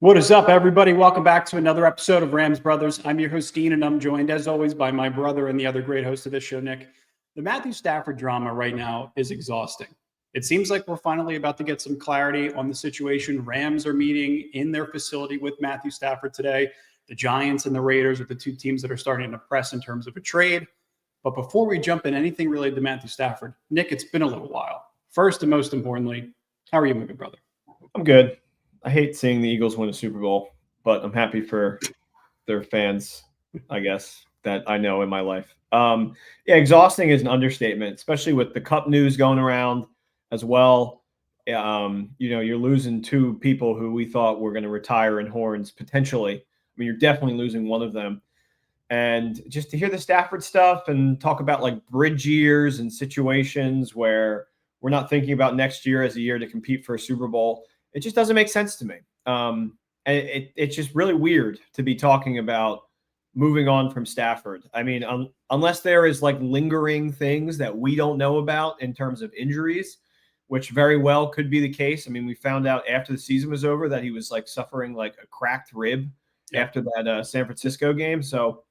What is up, everybody? Welcome back to another episode of Rams Brothers. I'm your host, Dean, and I'm joined, as always, by my brother and the other great host of this show, Nick. The Matthew Stafford drama right now is exhausting. It seems like we're finally about to get some clarity on the situation. Rams are meeting in their facility with Matthew Stafford today. The Giants and the Raiders are the two teams that are starting to press in terms of a trade. But before we jump in anything related to Matthew Stafford, Nick, it's been a little while. First and most importantly, how are you, my good brother? I'm good. I hate seeing the Eagles win a Super Bowl, but I'm happy for their fans, I guess, that I know in my life. Exhausting is an understatement, especially with the Cup news going around as well. You're losing two people who we thought were going to retire in horns potentially. I mean, you're definitely losing one of them. And just to hear the Stafford stuff and talk about like bridge years and situations where we're not thinking about next year as a year to compete for a Super Bowl, it just doesn't make sense to me. And it's just really weird to be talking about moving on from Stafford. I mean, unless there is like lingering things that we don't know about in terms of injuries, which very well could be the case. I mean, we found out after the season was over that he was like suffering like a cracked rib after that San Francisco game. So,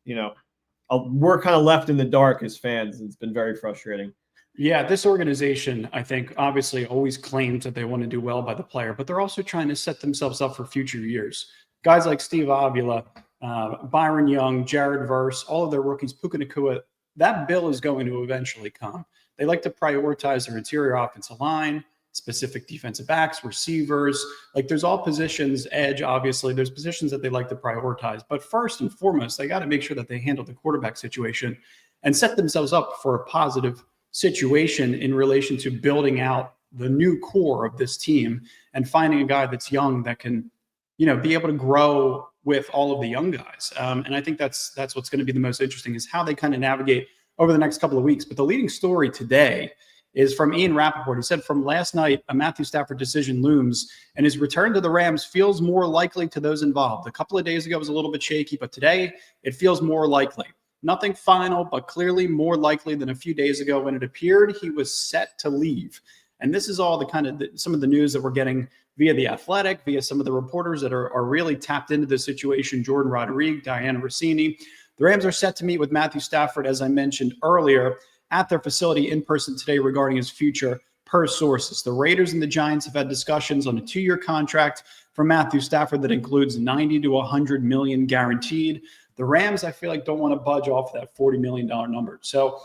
we're kind of left in the dark as fans. It's been very frustrating. Yeah, this organization, I think, obviously always claims that they want to do well by the player, but they're also trying to set themselves up for future years. Guys like Steve Avila, Byron Young, Jared Verse, all of their rookies, Puka Nacua, that bill is going to eventually come. They like to prioritize their interior offensive line, specific defensive backs, receivers. Like there's all positions, edge, obviously. There's positions that they like to prioritize. But first and foremost, they got to make sure that they handle the quarterback situation and set themselves up for a positive situation in relation to building out the new core of this team and finding a guy that's young that can, be able to grow with all of the young guys. And I think that's what's going to be the most interesting is how they kind of navigate over the next couple of weeks. But the leading story today is from Ian Rappaport. He said, from last night, a Matthew Stafford decision looms, and his return to the Rams feels more likely to those involved. A couple of days ago, it was a little bit shaky, but today it feels more likely. Nothing final, but clearly more likely than a few days ago when it appeared he was set to leave. And this is all the kind of some of the news that we're getting via The Athletic, via some of the reporters that are really tapped into the situation, Jordan Rodriguez, Diana Rossini. The Rams are set to meet with Matthew Stafford, as I mentioned earlier, at their facility in person today regarding his future, per sources. The Raiders and the Giants have had discussions on a 2-year contract for Matthew Stafford that includes 90 to 100 million guaranteed. The Rams, I feel like, don't want to budge off that $40 million number. So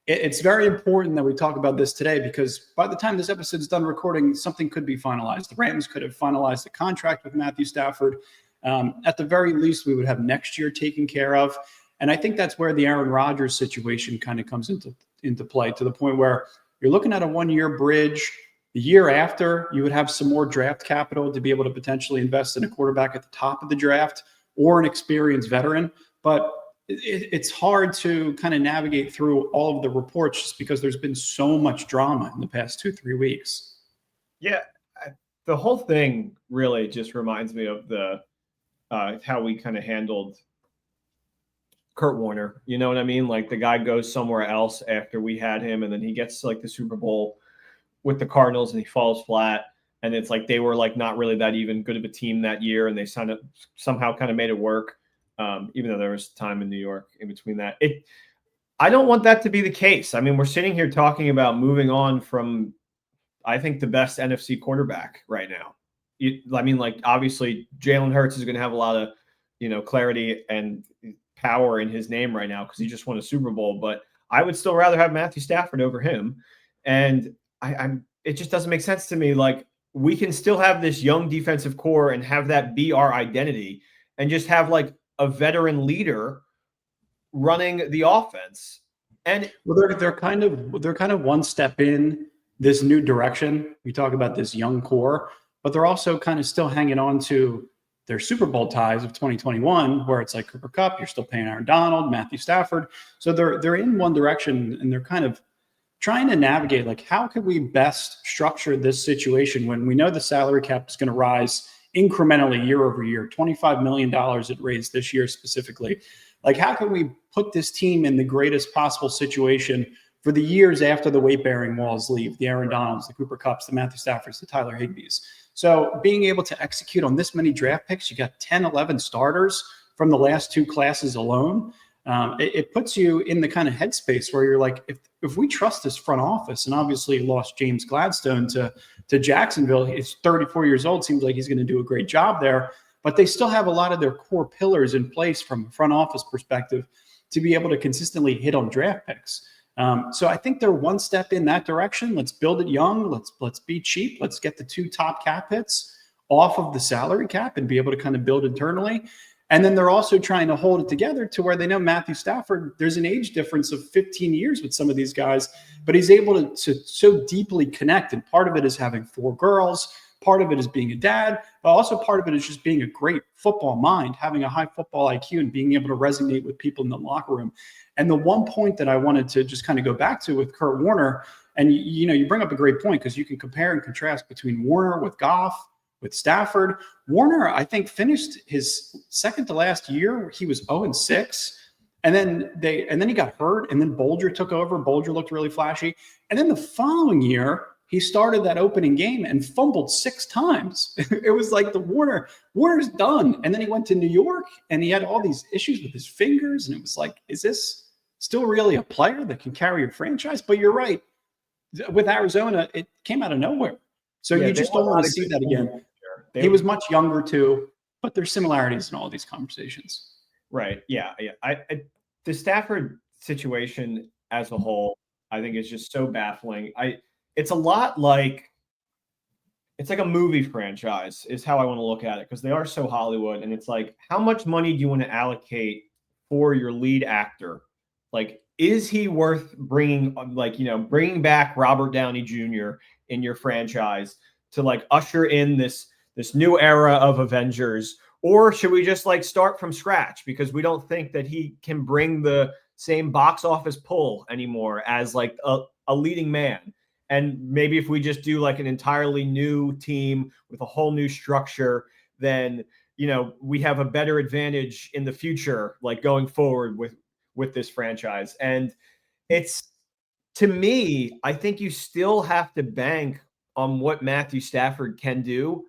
it's very important that we talk about this today because by the time this episode is done recording, something could be finalized. The Rams could have finalized the contract with Matthew Stafford. At the very least, we would have next year taken care of. And I think that's where the Aaron Rodgers situation kind of comes into play, to the point where you're looking at a 1-year bridge. The year after, you would have some more draft capital to be able to potentially invest in a quarterback at the top of the draft or an experienced veteran. But it's hard to kind of navigate through all of the reports just because there's been so much drama in the past 2-3 weeks. Yeah, the whole thing really just reminds me of the how we kind of handled Kurt Warner. You know what I mean? Like the guy goes somewhere else after we had him, and then he gets to like the Super Bowl with the Cardinals and he falls flat. And it's like they were like not really that even good of a team that year, and they somehow kind of made it work, even though there was time in New York in between that. I don't want that to be the case. I mean, we're sitting here talking about moving on from, I think, the best NFC quarterback right now. Obviously, Jalen Hurts is going to have a lot of, clarity and power in his name right now because he just won a Super Bowl. But I would still rather have Matthew Stafford over him. And it just doesn't make sense to me. Like, we can still have this young defensive core and have that be our identity and just have like a veteran leader running the offense. And they're kind of one step in this new direction. We talk about this young core, but they're also kind of still hanging on to their Super Bowl ties of 2021, where it's like Cooper Kupp, you're still paying Aaron Donald, Matthew Stafford. So they're in one direction, and they're kind of trying to navigate, like, how could we best structure this situation when we know the salary cap is going to rise incrementally year over year, $25 million it raised this year specifically. Like, how can we put this team in the greatest possible situation for the years after the weight-bearing walls leave, the Aaron Donalds, the Cooper Kupps, the Matthew Staffords, the Tyler Higbees? So being able to execute on this many draft picks, you got 10, 11 starters from the last two classes alone. It puts you in the kind of headspace where you're like, if we trust this front office, and obviously lost James Gladstone to Jacksonville, he's 34 years old, seems like he's going to do a great job there, but they still have a lot of their core pillars in place from a front office perspective to be able to consistently hit on draft picks. So I think they're one step in that direction. Let's build it young. Let's be cheap. Let's get the two top cap hits off of the salary cap and be able to kind of build internally. And then they're also trying to hold it together to where they know Matthew Stafford, there's an age difference of 15 years with some of these guys, but he's able to so deeply connect. And part of it is having 4 girls. Part of it is being a dad, but also part of it is just being a great football mind, having a high football IQ and being able to resonate with people in the locker room. And the one point that I wanted to just kind of go back to with Kurt Warner, and you bring up a great point because you can compare and contrast between Warner with Goff, with Stafford. Warner, I think, finished his second to last year. He was 0-6. And then he got hurt, and then Bolger took over. Bolger looked really flashy. And then the following year, he started that opening game and fumbled 6 times. It was like Warner's done. And then he went to New York and he had all these issues with his fingers. And it was like, is this still really a player that can carry your franchise? But you're right. With Arizona, it came out of nowhere. So you just don't want to see that again. He was much younger too, but there's similarities in all these conversations. Right. Yeah. The Stafford situation as a whole, I think is just so baffling. It's a lot like it's like a movie franchise is how I want to look at it, because they are so Hollywood. And it's like, how much money do you want to allocate for your lead actor? Like, is he worth bringing back Robert Downey Jr. in your franchise to like usher in this new era of Avengers? Or should we just like start from scratch because we don't think that he can bring the same box office pull anymore as like a leading man? And maybe if we just do like an entirely new team with a whole new structure, then, we have a better advantage in the future, like going forward with this franchise. And it's, to me, I think you still have to bank on what Matthew Stafford can do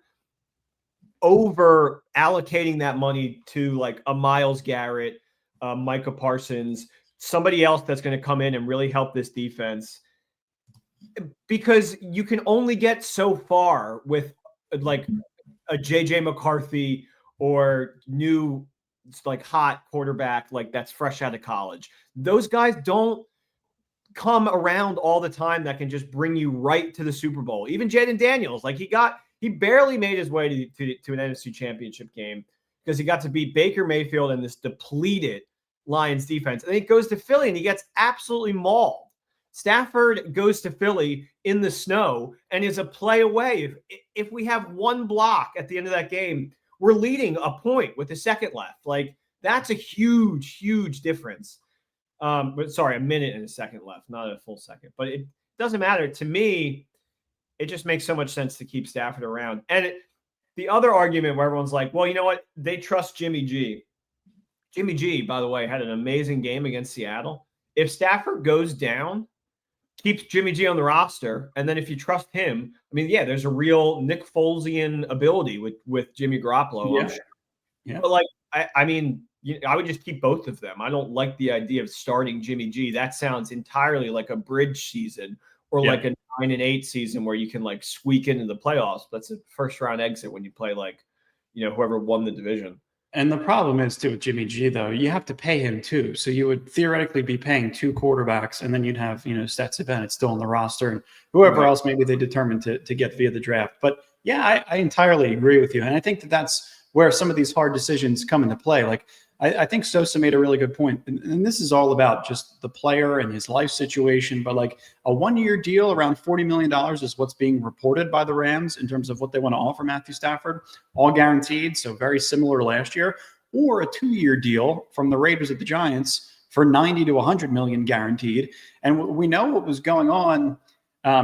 over allocating that money to like a Myles Garrett, Micah Parsons, somebody else that's going to come in and really help this defense. Because you can only get so far with like a JJ McCarthy or new like hot quarterback like that's fresh out of college. Those guys don't come around all the time that can just bring you right to the Super Bowl. Even Jaden Daniels, like he barely made his way to an NFC Championship game because he got to beat Baker Mayfield and this depleted Lions defense. And he goes to Philly and he gets absolutely mauled. Stafford goes to Philly in the snow and is a play away. If we have one block at the end of that game, we're leading a point with a second left. Like, that's a huge, huge difference. But sorry, a minute and a second left, not a full second. But it doesn't matter. To me, it just makes so much sense to keep Stafford around. And the other argument where everyone's like, well, you know what? They trust Jimmy G. Jimmy G, by the way, had an amazing game against Seattle. If Stafford goes down, keeps Jimmy G on the roster, and then if you trust him, I mean, yeah, there's a real Nick Folesian ability with Jimmy Garoppolo. Yeah. I'm sure. Yeah. But like, I mean, I would just keep both of them. I don't like the idea of starting Jimmy G. That sounds entirely like a bridge season or like a 9-8 season where you can like squeak into the playoffs. That's a first round exit when you play like, whoever won the division. And the problem is too with Jimmy G, though, you have to pay him too. So you would theoretically be paying 2 quarterbacks, and then you'd have, Stetson Bennett still on the roster and whoever else maybe they determined to get via the draft. But yeah, I entirely agree with you. And I think that's where some of these hard decisions come into play. Like, I think Sosa made a really good point. And this is all about just the player and his life situation. But like a 1-year deal around $40 million is what's being reported by the Rams in terms of what they want to offer Matthew Stafford, all guaranteed. So very similar to last year. Or a 2-year deal from the Raiders at the Giants for 90 to 100 million guaranteed. And we know what was going on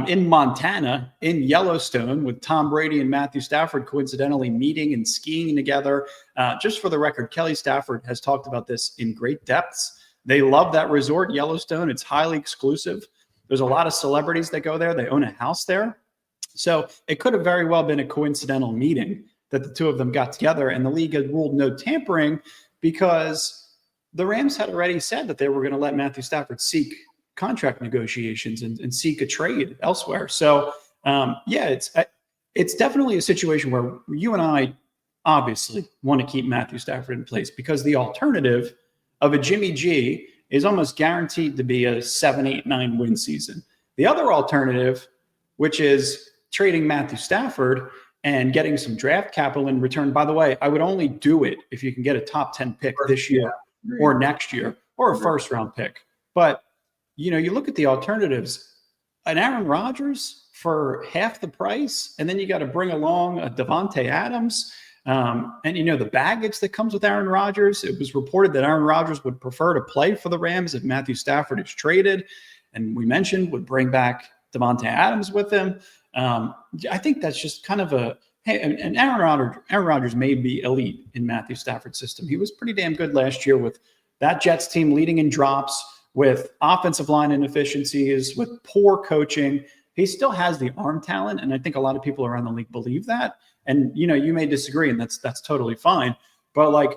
in Montana, in Yellowstone, with Tom Brady and Matthew Stafford coincidentally meeting and skiing together. Just for the record, Kelly Stafford has talked about this in great depths. They love that resort, Yellowstone. It's highly exclusive. There's a lot of celebrities that go there. They own a house there. So it could have very well been a coincidental meeting that the two of them got together, and the league had ruled no tampering because the Rams had already said that they were going to let Matthew Stafford seek contract negotiations and seek a trade elsewhere. So yeah, it's definitely a situation where you and I obviously want to keep Matthew Stafford in place, because the alternative of a Jimmy G is almost guaranteed to be a 7, 8, 9 win season. The other alternative, which is trading Matthew Stafford and getting some draft capital in return. By the way, I would only do it if you can get a top 10 pick this year or next year, or a first round pick. But, you know, you look at the alternatives, an Aaron Rodgers for half the price, and then you got to bring along a Devontae Adams. And, you know, the baggage that comes with Aaron Rodgers. It was reported that Aaron Rodgers would prefer to play for the Rams if Matthew Stafford is traded. And we mentioned would bring back Devontae Adams with him. I think that's just kind of a, hey, and Aaron Rodgers may be elite in Matthew Stafford's system. He was pretty damn good last year with that Jets team leading in drops, with offensive line inefficiencies, with poor coaching. He still has the arm talent, and I think a lot of people around the league believe that. And, you know, you may disagree, and that's totally fine. But, like,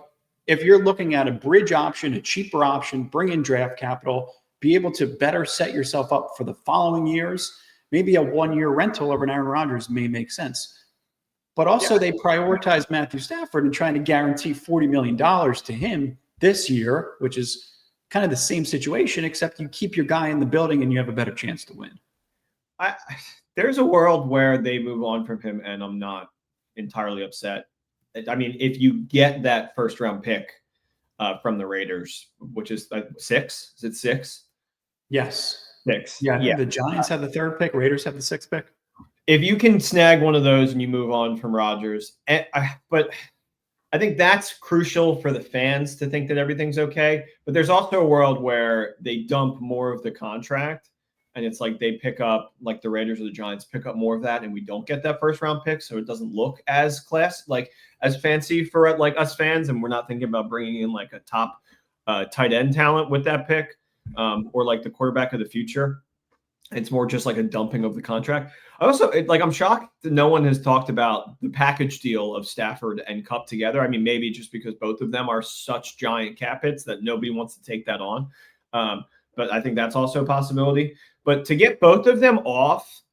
if you're looking at a bridge option, a cheaper option, bring in draft capital, be able to better set yourself up for the following years, maybe a 1-year rental of an Aaron Rodgers may make sense. But also they prioritize Matthew Stafford and trying to guarantee $40 million to him this year, which is kind of the same situation, except you keep your guy in the building and you have a better chance to win. There's a world where they move on from him, and I'm not entirely upset. I mean, if you get that first round pick from the Raiders, which is 6, is it 6? Yes. 6. Yeah. The Giants have the 3rd pick. Raiders have the 6th pick. If you can snag one of those and you move on from Rodgers, but I think that's crucial for the fans to think that everything's okay. But there's also a world where they dump more of the contract, and it's like they pick up, like the Raiders or the Giants pick up more of that, and we don't get that first round pick, so it doesn't look as as fancy for like us fans, and we're not thinking about bringing in like a top tight end talent with that pick, or like the quarterback of the future. It's more just like a dumping of the contract. I'm shocked that no one has talked about the package deal of Stafford and Kupp together. I mean, maybe just because both of them are such giant cap hits that nobody wants to take that on. But I think that's also a possibility. But to get both of them off,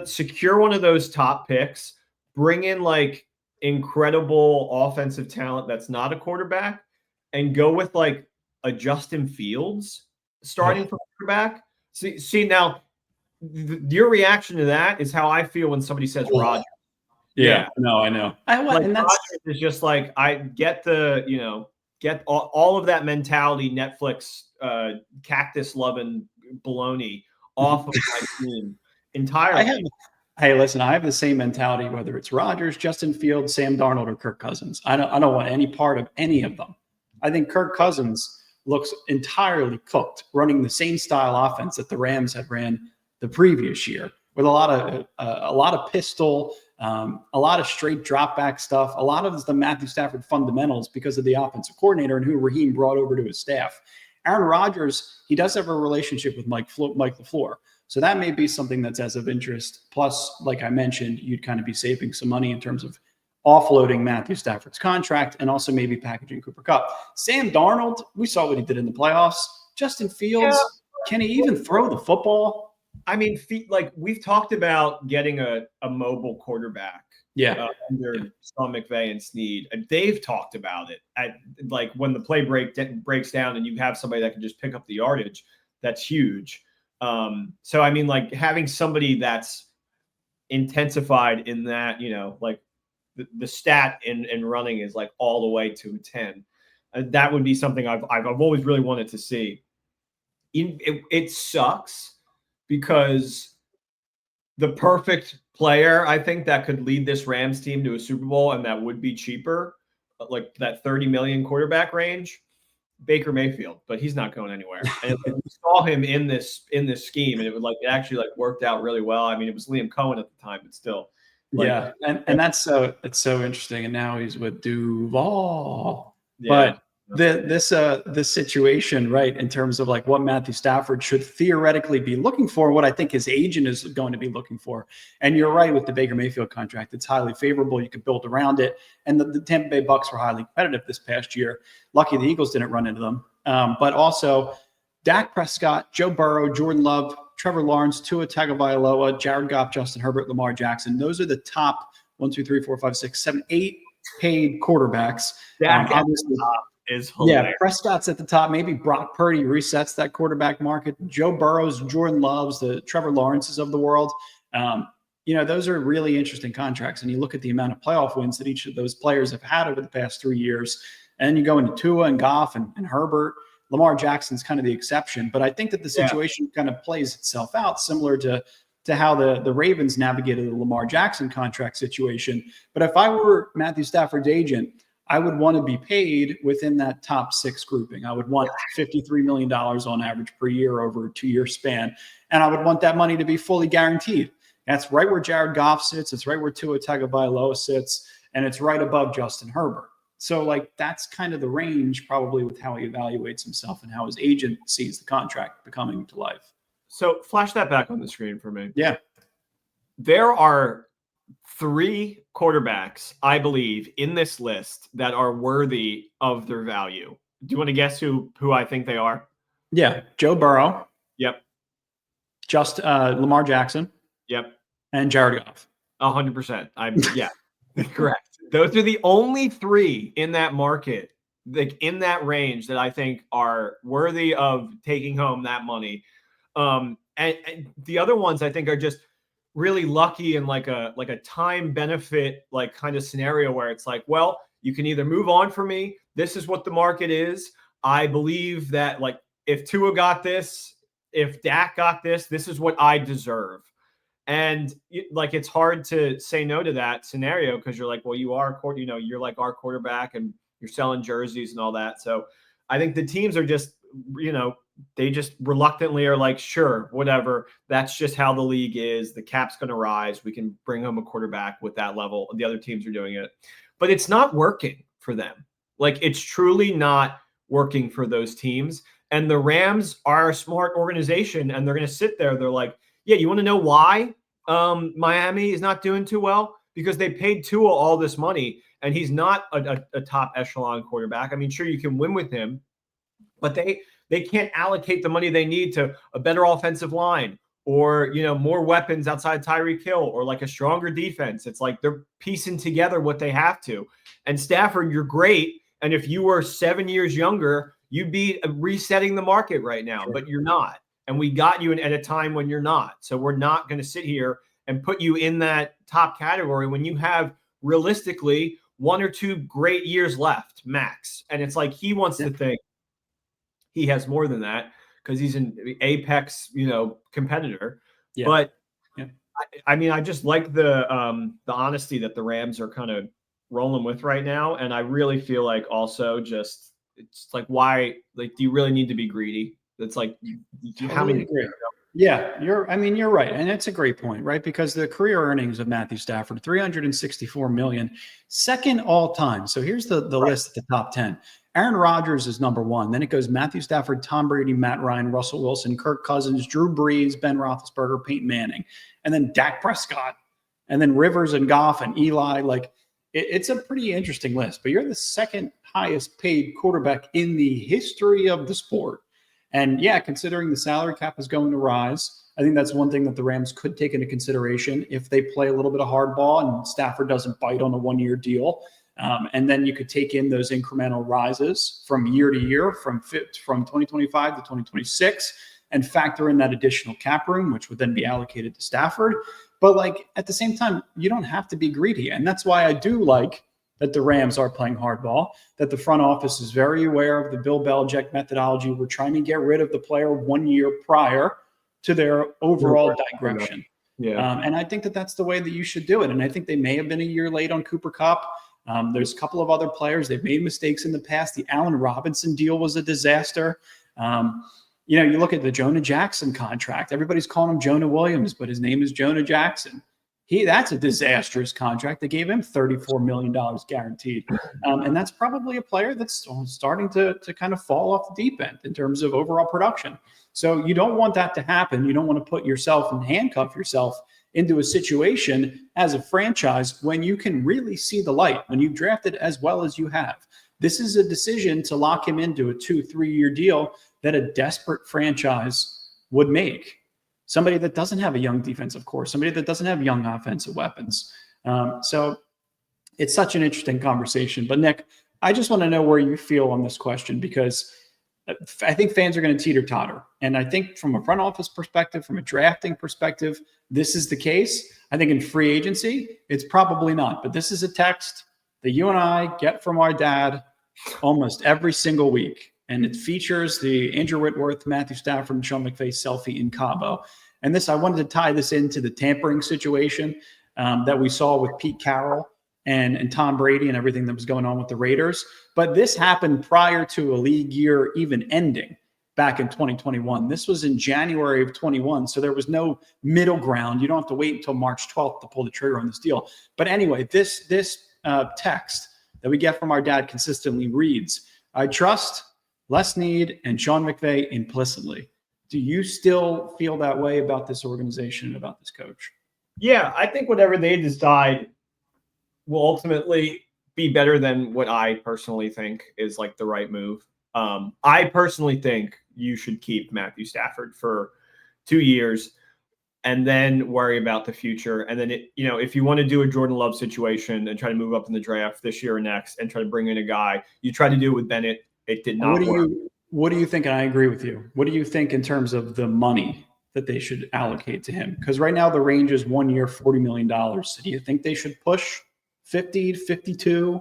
secure one of those top picks, bring in like incredible offensive talent that's not a quarterback, and go with like a Justin Fields starting for quarterback. See now, your reaction to that is how I feel when somebody says Rodgers. Yeah, no, I know. And Rodgers is just like, I get get all of that mentality, Netflix cactus loving baloney off of my team entirely. Hey, listen, I have the same mentality, whether it's Rodgers, Justin Fields, Sam Darnold, or Kirk Cousins. I don't want any part of any of them. I think Kirk Cousins looks entirely cooked, running the same style offense that the Rams had ran the previous year, with a lot of pistol, a lot of straight drop back stuff, a lot of the Matthew Stafford fundamentals because of the offensive coordinator and who Raheem brought over to his staff. Aaron Rodgers, he does have a relationship with Mike LaFleur. So that may be something that's as of interest. Plus, like I mentioned, you'd kind of be saving some money in terms of offloading Matthew Stafford's contract and also maybe packaging Cooper Kupp. Sam Darnold, we saw what he did in the playoffs. Justin Fields, can he even throw the football? I mean, like we've talked about getting a mobile quarterback. Under Sean McVay and Snead. They've talked about it. Like when the play breaks down and you have somebody that can just pick up the yardage, that's huge. So I mean, like having somebody that's intensified in that, like the stat in running is like all the way to 10. That would be something I've always really wanted to see. It sucks because the perfect player, I think, that could lead this Rams team to a Super Bowl and that would be cheaper, like that 30 million quarterback range, Baker Mayfield, but he's not going anywhere. And we saw him in this scheme, and it actually worked out really well. I mean, it was Liam Cohen at the time, but still. And it's so interesting. And now he's with Duval. Yeah. this situation, right, in terms of like what Matthew Stafford should theoretically be looking for, what I think his agent is going to be looking for. And you're right with the Baker Mayfield contract. It's highly favorable. You could build around it. And the Tampa Bay Bucks were highly competitive this past year. Lucky the Eagles didn't run into them. But also Dak Prescott, Joe Burrow, Jordan Love, Trevor Lawrence, Tua Tagovailoa, Jared Goff, Justin Herbert, Lamar Jackson. Those are the top 1, 2, 3, 4, 5, 6, 7, 8 paid quarterbacks. Dak Obviously, is hilarious. yeah, Prescott's at the top. Maybe Brock Purdy resets that quarterback market. Joe Burrows, Jordan Loves, the Trevor Lawrences of the world. Those are really interesting contracts. And you look at the amount of playoff wins that each of those players have had over the past 3 years. And you go into Tua and Goff and Herbert. Lamar Jackson's kind of the exception. But I think that the situation kind of plays itself out similar to how the Ravens navigated the Lamar Jackson contract situation. But if I were Matthew Stafford's agent, I would want to be paid within that top 6 grouping. I would want $53 million on average per year over a 2-year span. And I would want that money to be fully guaranteed. That's right where Jared Goff sits. It's right where Tua Tagovailoa sits. And it's right above Justin Herbert. So, like, that's kind of the range probably with how he evaluates himself and how his agent sees the contract becoming to life. So flash that back on the screen for me. Yeah. There are 3 quarterbacks, I believe, in this list that are worthy of their value. Do you want to guess who I think they are? Yeah. Joe Burrow. Yep. Lamar Jackson. Yep. And Jared Goff. 100%. Yeah, correct. Those are the only 3 in that market, like in that range, that I think are worthy of taking home that money. And the other ones I think are just really lucky in like a time benefit, like kind of scenario where it's like, well, you can either move on for me. This is what the market is. I believe that, like, if Tua got this, if Dak got this, this is what I deserve. And like, it's hard to say no to that scenario because you're like, well, you're like our quarterback and you're selling jerseys and all that. So I think the teams are just, they just reluctantly are like, sure, whatever. That's just how the league is. The cap's going to rise. We can bring home a quarterback with that level. The other teams are doing it, but it's not working for them. Like, it's truly not working for those teams. And the Rams are a smart organization, and they're going to sit there. They're like, yeah, you want to know why Miami is not doing too well? Because they paid Tua all this money, and he's not a top echelon quarterback. I mean, sure, you can win with him, but they can't allocate the money they need to a better offensive line or, more weapons outside Tyreek Hill or like a stronger defense. It's like they're piecing together what they have to. And Stafford, you're great. And if you were 7 years younger, you'd be resetting the market right now, but you're not. And we got you at a time when you're not. So we're not going to sit here and put you in that top category when you have realistically 1 or 2 great years left, max. And it's like he wants to think he has more than that because he's an apex, competitor. Yeah. But I mean, I just like the honesty that the Rams are kind of rolling with right now. And I really feel like also just, it's like, why, like, do you really need to be greedy? It's like, how many? Yeah, you're right. And it's a great point, right? Because the career earnings of Matthew Stafford, $364 million, second all time. So here's the list at the top 10. Aaron Rodgers is number 1. Then it goes Matthew Stafford, Tom Brady, Matt Ryan, Russell Wilson, Kirk Cousins, Drew Brees, Ben Roethlisberger, Peyton Manning, and then Dak Prescott, and then Rivers and Goff and Eli. Like, it's a pretty interesting list. But you're the second highest paid quarterback in the history of the sport. And yeah, considering the salary cap is going to rise, I think that's one thing that the Rams could take into consideration if they play a little bit of hardball and Stafford doesn't bite on a 1-year deal. And then you could take in those incremental rises from year to year, from 2025 to 2026, and factor in that additional cap room, which would then be allocated to Stafford. But like, at the same time, you don't have to be greedy. And that's why I do like that the Rams are playing hardball, that the front office is very aware of the Bill Belichick methodology. We're trying to get rid of the player 1 year prior to their overall digression. Yeah. And I think that that's the way that you should do it. And I think they may have been a year late on Cooper Kupp. There's a couple of other players. They've made mistakes in the past. The Allen Robinson deal was a disaster. You look at the Jonah Jackson contract. Everybody's calling him Jonah Williams, but his name is Jonah Jackson. That's a disastrous contract. They gave him $34 million guaranteed. And that's probably a player that's starting to kind of fall off the deep end in terms of overall production. So you don't want that to happen. You don't want to put yourself and handcuff yourself into a situation as a franchise when you can really see the light, when you've drafted as well as you have. This is a decision to lock him into a 2-3 year deal that a desperate franchise would make. Somebody that doesn't have a young defensive core, somebody that doesn't have young offensive weapons. So it's such an interesting conversation. But Nick, I just want to know where you feel on this question, because I think fans are going to teeter-totter. And I think from a front office perspective, from a drafting perspective, this is the case. I think in free agency, it's probably not. But this is a text that you and I get from our dad almost every single week. And it features the Andrew Whitworth, Matthew Stafford, and Sean McVay selfie in Cabo. And this, I wanted to tie this into the tampering situation that we saw with Pete Carroll and Tom Brady and everything that was going on with the Raiders. But this happened prior to a league year even ending back in 2021. This was in January of 21. So there was no middle ground. You don't have to wait until March 12th to pull the trigger on this deal. But anyway, this text that we get from our dad consistently reads, "I trust Les Snead and Sean McVay implicitly." Do you still feel that way about this organization and about this coach? Yeah, I think whatever they decide will ultimately be better than what I personally think is like the right move. I personally think you should keep Matthew Stafford for 2 years and then worry about the future. And then, if you want to do a Jordan Love situation and try to move up in the draft this year or next and try to bring in a guy, you try to do it with Bennett. It did not work. What do you think? And I agree with you. What do you think in terms of the money that they should allocate to him? Because right now the range is 1 year, $40 million. So do you think they should push 50, 52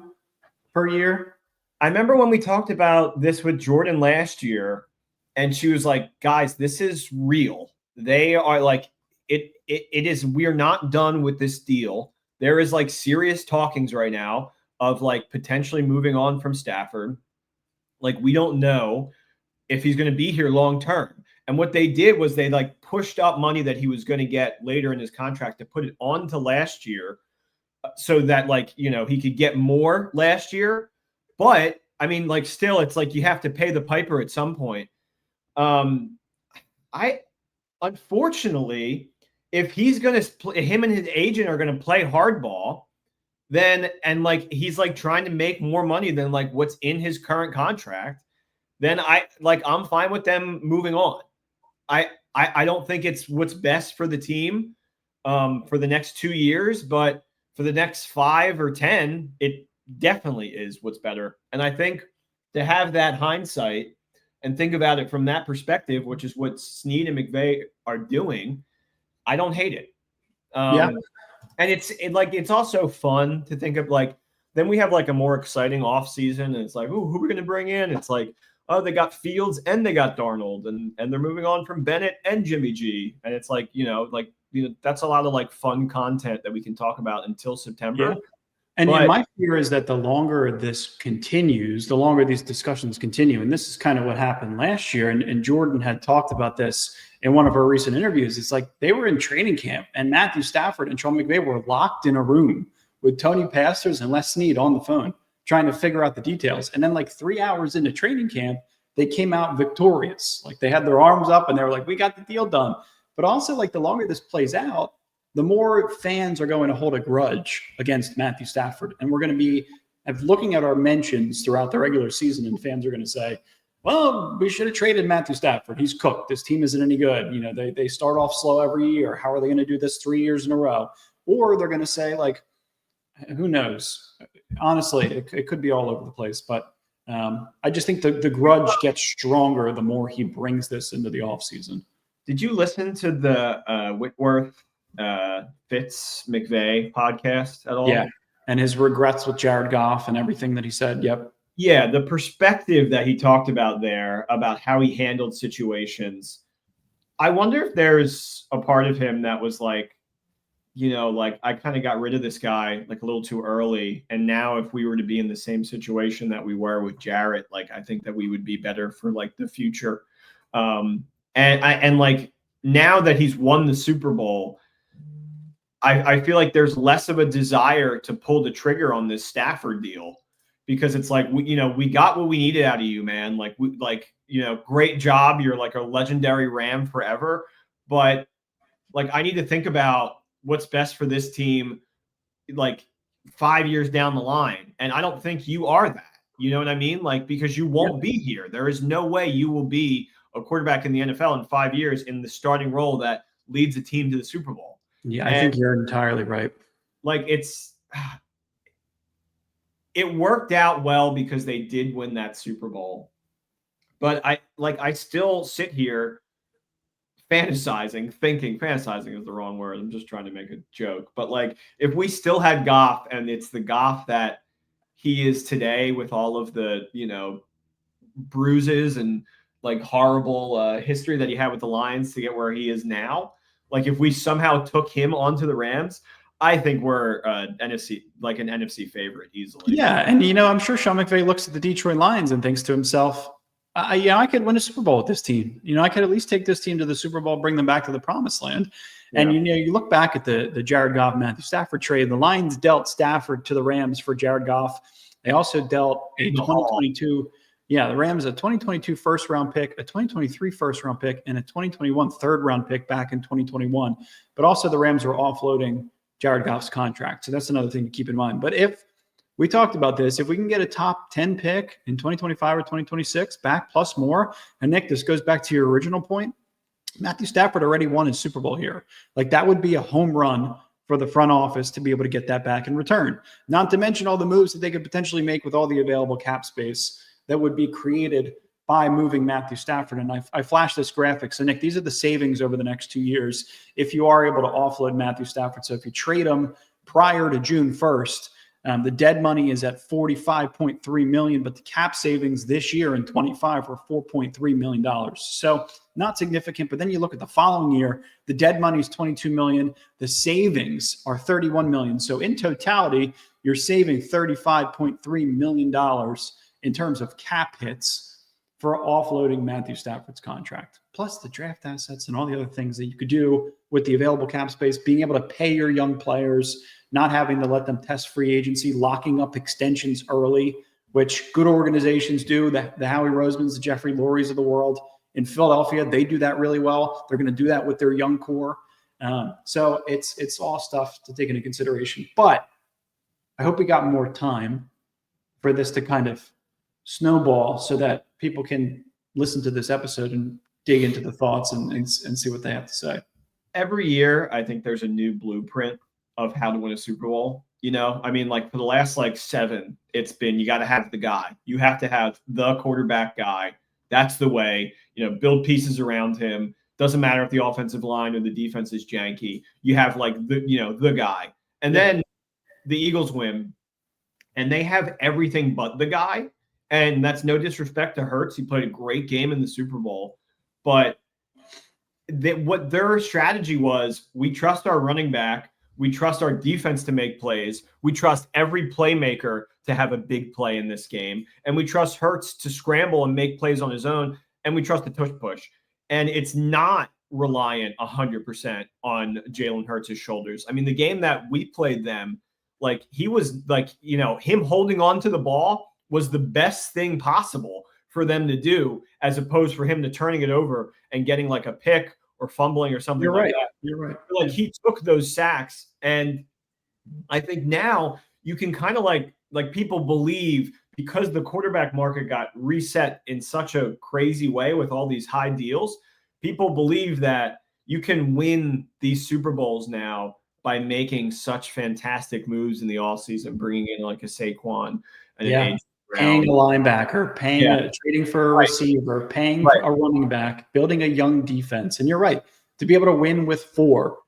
per year? I remember when we talked about this with Jordan last year, and she was like, guys, this is real. They are like, it is, we are not done with this deal. There is like serious talkings right now of like potentially moving on from Stafford. Like, we don't know if he's going to be here long term. And what they did was they like pushed up money that he was going to get later in his contract to put it on to last year so that he could get more last year. But I mean, like, still, it's like you have to pay the piper at some point. Unfortunately, if he's going to him and his agent are going to play hardball, then, and like he's like trying to make more money than like what's in his current contract, then I'm fine with them moving on. I don't think it's what's best for the team for the next 2 years, but for the next 5 or 10, it definitely is what's better. And I think to have that hindsight and think about it from that perspective, which is what Snead and McVay are doing, I don't hate it. Yeah. And it's also fun to think of like, then we have like a more exciting off season, and it's like, oh, who are we going to bring in? It's like, oh, they got Fields and they got Darnold, and they're moving on from Bennett and Jimmy G. And it's like, that's a lot of like fun content that we can talk about until September. Yeah. And my fear is that the longer this continues, the longer these discussions continue. And this is kind of what happened last year. And Jordan had talked about this in one of her recent interviews. It's like they were in training camp and Matthew Stafford and Sean McVay were locked in a room with Tony Pastors and Les Snead on the phone trying to figure out the details. And then like 3 hours into training camp, they came out victorious. Like they had their arms up and they were like, we got the deal done. But also like the longer this plays out, the more fans are going to hold a grudge against Matthew Stafford. And we're going to be looking at our mentions throughout the regular season, and fans are going to say, well, we should have traded Matthew Stafford. He's cooked. This team isn't any good. They start off slow every year. How are they going to do this 3 years in a row? Or they're going to say, like, who knows? Honestly, it could be all over the place. But I just think the grudge gets stronger the more he brings this into the offseason. Did you listen to the Whitworth Fitz McVay podcast at all? Yeah. And his regrets with Jared Goff and everything that he said. Yep. Yeah. The perspective that he talked about there about how he handled situations. I wonder if there's a part of him that was like, like I kind of got rid of this guy like a little too early. And now if we were to be in the same situation that we were with Jarrett, like I think that we would be better for like the future. And like now that he's won the Super Bowl, I feel like there's less of a desire to pull the trigger on this Stafford deal because it's like, we got what we needed out of you, man. Like, great job. You're like a legendary Ram forever. But like, I need to think about what's best for this team, like 5 years down the line. And I don't think you are that. You know what I mean? Like, because you won't be here. There is no way you will be a quarterback in the NFL in 5 years in the starting role that leads a team to the Super Bowl. Yeah, I think you're entirely right. Like, it worked out well because they did win that Super Bowl. But I still sit here fantasizing is the wrong word. I'm just trying to make a joke. But like, if we still had Goff and it's the Goff that he is today with all of the, bruises and like horrible history that he had with the Lions to get where he is now, like if we somehow took him onto the Rams, I think we're an NFC favorite easily. Yeah, and I'm sure Sean McVay looks at the Detroit Lions and thinks to himself, I could win a Super Bowl with this team. I could at least take this team to the Super Bowl, bring them back to the promised land. And, you look back at the Jared Goff, Matthew Stafford trade. The Lions dealt Stafford to the Rams for Jared Goff. They also dealt a 2022 the Rams, a 2022 first-round pick, a 2023 first-round pick, and a 2021 third-round pick back in 2021. But also the Rams were offloading Jared Goff's contract. So that's another thing to keep in mind. But if we talked about this, if we can get a top 10 pick in 2025 or 2026 back plus more, and Nick, this goes back to your original point, Matthew Stafford already won his Super Bowl here. Like that would be a home run for the front office to be able to get that back in return. Not to mention all the moves that they could potentially make with all the available cap space that would be created by moving Matthew Stafford. And I flashed this graphic. So, Nick, these are the savings over the next 2 years if you are able to offload Matthew Stafford. So if you trade him prior to June 1st, the dead money is at $45.3 million, but the cap savings this year in 25 were $4.3 million. So not significant. But then you look at the following year, the dead money is $22 million. The savings are $31 million. So in totality, you're saving $35.3 million in terms of cap hits for offloading Matthew Stafford's contract, plus the draft assets and all the other things that you could do with the available cap space, being able to pay your young players, not having to let them test free agency, locking up extensions early, which good organizations do. The Howie Rosemans, the Jeffrey Lurie's of the world in Philadelphia, they do that really well. They're going to do that with their young core. So it's all stuff to take into consideration. But I hope we got more time for this to kind of snowball so that people can listen to this episode and dig into the thoughts and see what they have to say. Every year, I think there's a new blueprint of how to win a Super Bowl. I mean, like for the last 7, it's been, you got to have the guy. You have to have the quarterback guy. That's the way, build pieces around him. Doesn't matter if the offensive line or the defense is janky. You have the guy. And then the Eagles win and they have everything but the guy. And that's no disrespect to Hurts. He played a great game in the Super Bowl. But what their strategy was, we trust our running back. We trust our defense to make plays. We trust every playmaker to have a big play in this game. And we trust Hurts to scramble and make plays on his own. And we trust the tush push. And it's not reliant 100% on Jalen Hurts' shoulders. I mean, the game that we played them, he was him holding on to the ball was the best thing possible for them to do, as opposed for him to turning it over and getting a pick or fumbling or something. You're that. You're right. He took those sacks. And I think now you can kind of like people believe, because the quarterback market got reset in such a crazy way with all these high deals, people believe that you can win these Super Bowls now by making such fantastic moves in the offseason, bringing in a Saquon and an paying a linebacker, trading for a receiver, paying a running back, building a young defense. And you're right, to be able to win with four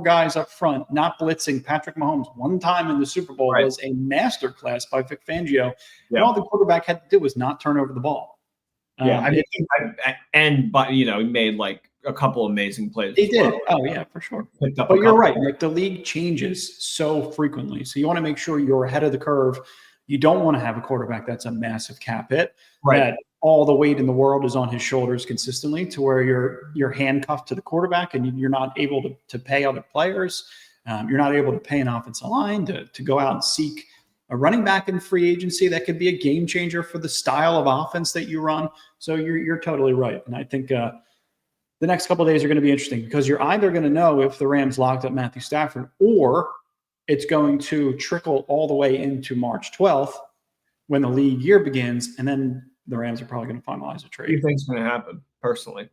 guys up front, not blitzing Patrick Mahomes one time in the Super Bowl was a masterclass by Vic Fangio. Yeah. And all the quarterback had to do was not turn over the ball. He made a couple amazing plays. He did. Oh yeah, for sure. But you're right. The league changes so frequently. So you want to make sure you're ahead of the curve. You don't want to have a quarterback that's a massive cap hit that all the weight in the world is on his shoulders consistently, to where you're handcuffed to the quarterback and you're not able to pay other players. You're not able to pay an offensive line to go out and seek a running back in free agency that could be a game changer for the style of offense that you run. So you're totally right. And I think the next couple of days are going to be interesting, because you're either going to know if the Rams locked up Matthew Stafford, or it's going to trickle all the way into March 12th when the league year begins, and then the Rams are probably going to finalize a What trade. do you think's going to happen, personally?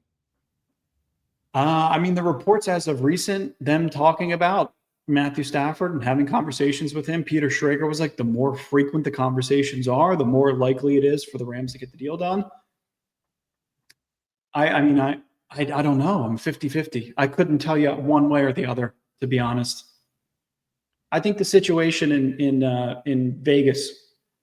I mean, the reports as of recent, them talking about Matthew Stafford and having conversations with him, Peter Schrager was like, the more frequent the conversations are, the more likely it is for the Rams to get the deal done. I mean, I don't know. I'm 50-50. I couldn't tell you one way or the other, to be honest. I think the situation in Vegas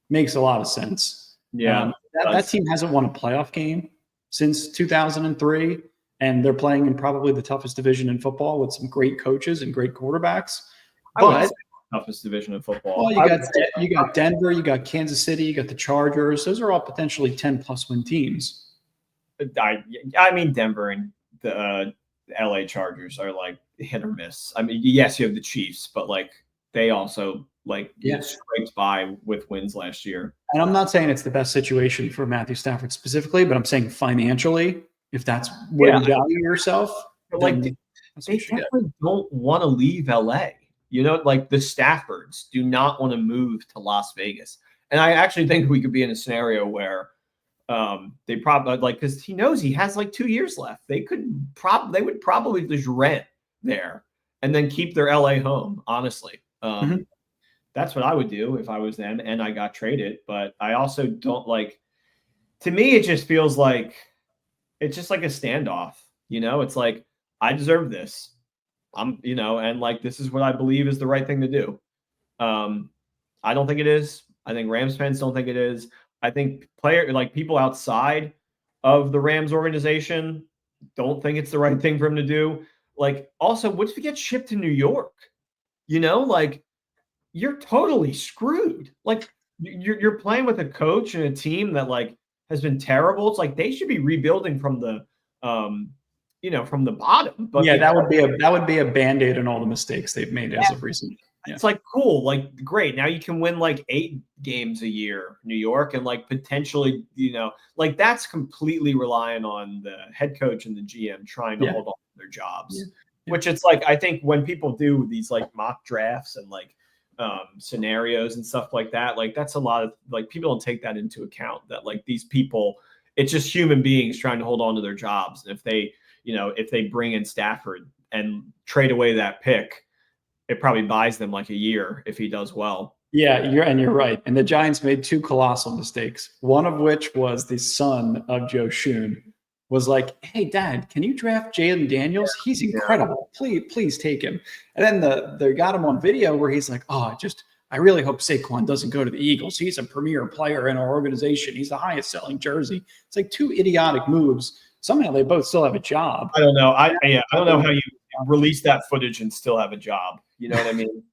makes a lot of sense. Yeah. That team hasn't won a playoff game since 2003, and they're playing in probably the toughest division in football with some great coaches and great quarterbacks. But toughest division in football. Well, you got Denver, you got Kansas City, you got the Chargers. Those are all potentially 10+ win teams. I mean, Denver and the LA Chargers are like hit or miss. I mean, yes, you have the Chiefs, but like they also scraped by with wins last year. And I'm not saying it's the best situation for Matthew Stafford specifically, but I'm saying financially, if that's where you value yourself, but like they definitely don't want to leave LA. You know, like the Staffords do not want to move to Las Vegas. And I actually think we could be in a scenario where they probably, like, because he knows he has like 2 years left. They would probably just rent there and then keep their LA home, honestly. That's what I would do if I was them and I got traded. But I also don't like, to me, it just feels like it's just like a standoff. You know, it's like, I deserve this. And like, this is what I believe is the right thing to do. I don't think it is. I think Rams fans don't think it is. I think people outside of the Rams organization don't think it's the right thing for him to do. Like, also, what if he gets shipped to New York? You know, like, you're totally screwed. Like, you're playing with a coach and a team that like has been terrible. It's like they should be rebuilding from the from the bottom. But yeah, that would be a Band-Aid on all the mistakes they've made as of recent. Yeah. It's like, cool, like, great. Now you can win like 8 games a year, New York, and like potentially, like that's completely relying on the head coach and the GM trying to hold on to their jobs. Yeah. Which it's like, I think when people do these like mock drafts and like scenarios and stuff like that, like that's a lot of like people don't take that into account, that like these people, it's just human beings trying to hold on to their jobs. And if they bring in Stafford and trade away that pick, it probably buys them like a year if he does well. Yeah, you're right. And the Giants made 2 colossal mistakes, one of which was the son of Joe Schoen was like, hey, Dad, can you draft Jalen Daniels? He's incredible. Please take him. And then they got him on video where he's like, I really hope Saquon doesn't go to the Eagles. He's a premier player in our organization. He's the highest selling jersey. It's like 2 idiotic moves. Somehow they both still have a job. I don't know. I don't know how you release that footage and still have a job. You know what I mean?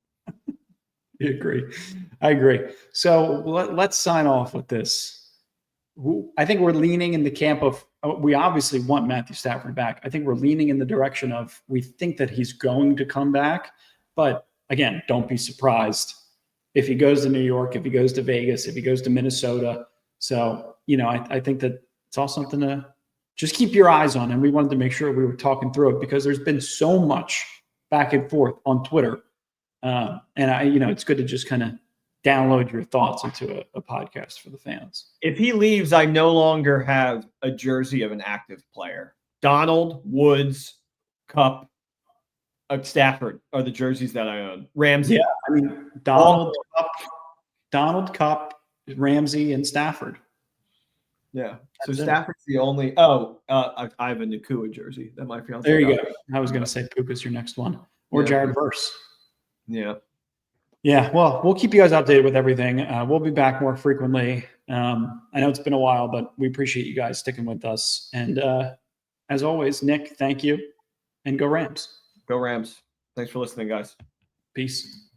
I agree. So let's sign off with this. I think we're leaning in the camp of, we obviously want Matthew Stafford back. I think we're leaning in the direction of, we think that he's going to come back. But again, don't be surprised if he goes to New York, if he goes to Vegas, if he goes to Minnesota. So, I think that it's all something to just keep your eyes on. And we wanted to make sure we were talking through it because there's been so much back and forth on Twitter. And it's good to just kind of download your thoughts into a podcast for the fans. If he leaves, I no longer have a jersey of an active player. Donald, Woods, Cup, Stafford are the jerseys that I own. Ramsey. Yeah, I mean, Donald, Cup, Ramsey, and Stafford. Yeah. So Stafford's the only. I have a Nakua jersey that my fiance. There you go. I was going to say Puka's your next one, or Jared Verse. Yeah. Yeah. Well, we'll keep you guys updated with everything. We'll be back more frequently. I know it's been a while, but we appreciate you guys sticking with us. And as always, Nick, thank you, and go Rams. Go Rams. Thanks for listening, guys. Peace.